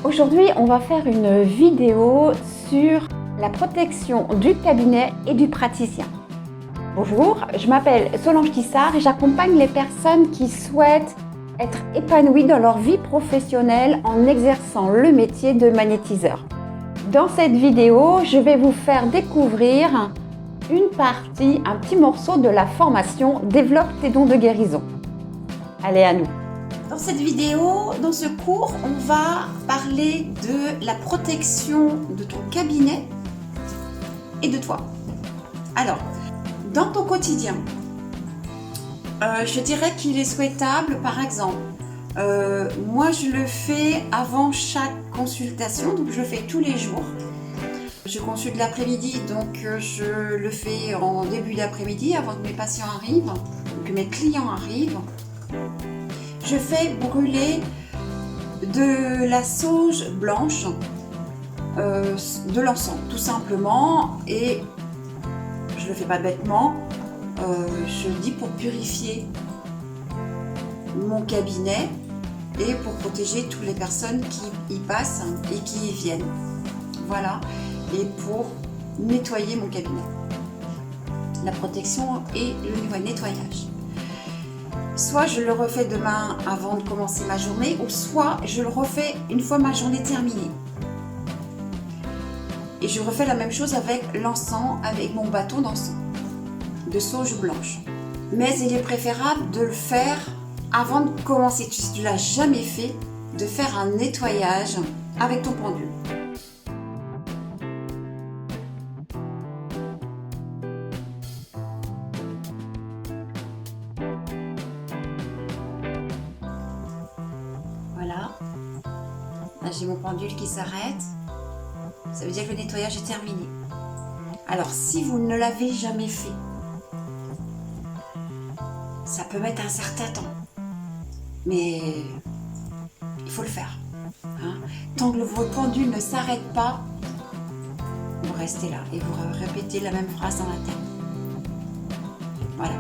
Aujourd'hui, on va faire une vidéo sur la protection du cabinet et du praticien. Bonjour, je m'appelle Solange Tissard et j'accompagne les personnes qui souhaitent être épanouies dans leur vie professionnelle en exerçant le métier de magnétiseur. Dans cette vidéo, je vais vous faire découvrir une partie, un petit morceau de la formation Développe tes dons de guérison. Allez, à nous! Dans cette vidéo, dans ce cours, on va parler de la protection de ton cabinet et de toi. Alors, dans ton quotidien, je dirais qu'il est souhaitable, par exemple, moi je le fais avant chaque consultation, donc je le fais tous les jours. Je consulte l'après-midi, donc je le fais en début d'après-midi avant que mes patients arrivent, que mes clients arrivent. Je fais brûler de la sauge blanche, de l'encens tout simplement, et je le fais pas bêtement, je le dis pour purifier mon cabinet et pour protéger toutes les personnes qui y passent et qui y viennent. Voilà, et pour nettoyer mon cabinet. La protection et le nettoyage. Soit je le refais demain avant de commencer ma journée, ou soit je le refais une fois ma journée terminée. Et je refais la même chose avec l'encens, avec mon bâton d'encens, de sauge blanche. Mais il est préférable de le faire avant de commencer. Si tu ne l'as jamais fait, de faire un nettoyage avec ton pendule. Voilà, là j'ai mon pendule qui s'arrête, ça veut dire que le nettoyage est terminé. Alors si vous ne l'avez jamais fait, ça peut mettre un certain temps, mais il faut le faire. Tant que votre pendule ne s'arrête pas, vous restez là et vous répétez la même phrase dans la tête. Voilà,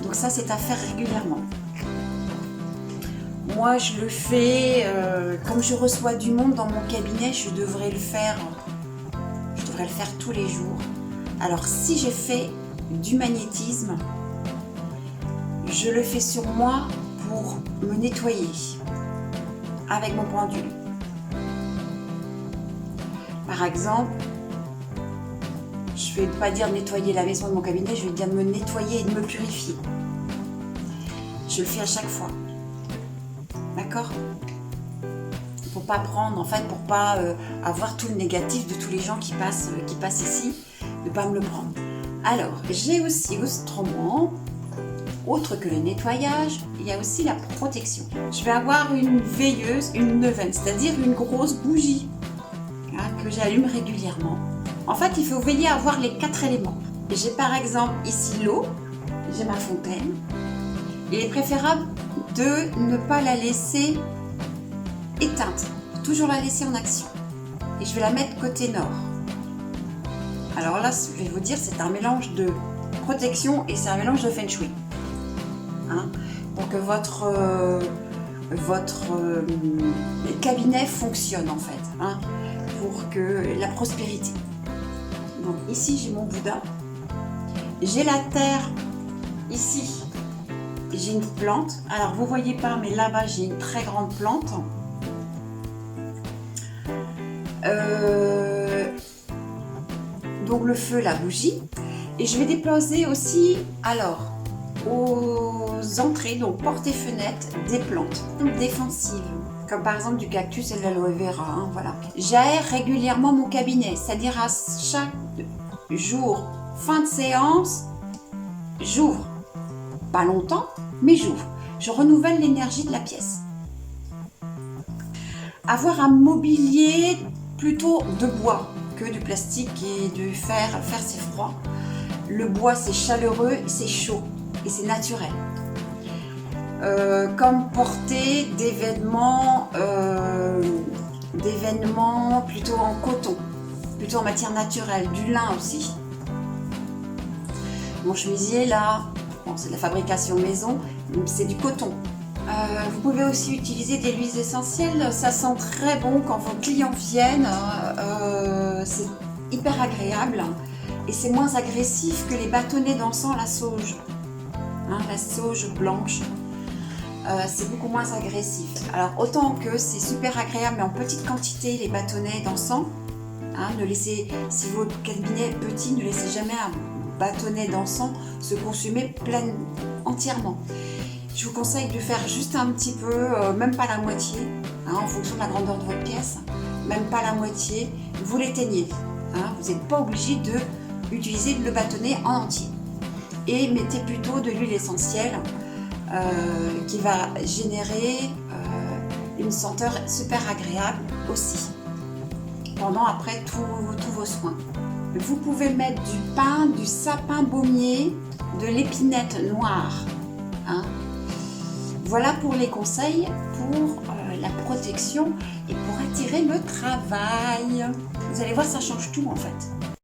donc ça c'est à faire régulièrement. Moi, je le fais, comme je reçois du monde dans mon cabinet, je devrais le faire tous les jours. Alors, si j'ai fait du magnétisme, je le fais sur moi pour me nettoyer avec mon pendule. Par exemple, je ne vais pas dire nettoyer la maison de mon cabinet, je vais dire de me nettoyer et de me purifier. Je le fais à chaque fois. D'accord ? Pour pas prendre, en fait, pour pas avoir tout le négatif de tous les gens qui passent ici, de pas me le prendre. Alors, j'ai aussi autrement, autre que le nettoyage, il y a aussi la protection. Je vais avoir une veilleuse, une neuvaine, c'est-à-dire une grosse bougie que j'allume régulièrement. En fait, il faut veiller à avoir les 4 éléments. J'ai par exemple ici l'eau, j'ai ma fontaine. Il est préférable de ne pas la laisser éteinte, toujours la laisser en action. Et je vais la mettre côté nord. Alors là, je vais vous dire, c'est un mélange de protection et c'est un mélange de feng shui. Pour que votre cabinet fonctionne en fait, pour que la prospérité. Donc ici, j'ai mon Bouddha. J'ai la terre ici. J'ai une plante, alors vous voyez pas, mais là-bas j'ai une très grande plante. Donc le feu, la bougie. Et je vais déposer aussi, alors, aux entrées, donc portes et fenêtres, des plantes défensives. Comme par exemple du cactus et de l'aloe vera, voilà. J'aère régulièrement mon cabinet, c'est-à-dire à chaque jour, fin de séance, j'ouvre. Pas longtemps, mais j'ouvre. Je renouvelle l'énergie de la pièce. Avoir un mobilier plutôt de bois que du plastique et du fer. Le fer, c'est froid. Le bois, c'est chaleureux, c'est chaud et c'est naturel. Comme porter des vêtements plutôt en coton, plutôt en matière naturelle, du lin aussi. Mon chemisier là, bon, c'est de la fabrication maison, c'est du coton. Vous pouvez aussi utiliser des huiles essentielles, ça sent très bon quand vos clients viennent, c'est hyper agréable et c'est moins agressif que les bâtonnets d'encens à la sauge, la sauge blanche. C'est beaucoup moins agressif. Alors autant que c'est super agréable mais en petite quantité les bâtonnets d'encens, ne laissez, si votre cabinet est petit, ne laissez jamais un bâtonnet d'encens se consumer entièrement. Je vous conseille de faire juste un petit peu, même pas la moitié, en fonction de la grandeur de votre pièce, même pas la moitié, vous l'éteignez. Vous n'êtes pas obligé d'utiliser le bâtonnet en entier. Et mettez plutôt de l'huile essentielle qui va générer une senteur super agréable aussi, pendant après tous vos soins. Vous pouvez mettre du pin, du sapin baumier, de l'épinette noire. Voilà pour les conseils pour la protection et pour attirer le travail. Vous allez voir, ça change tout en fait.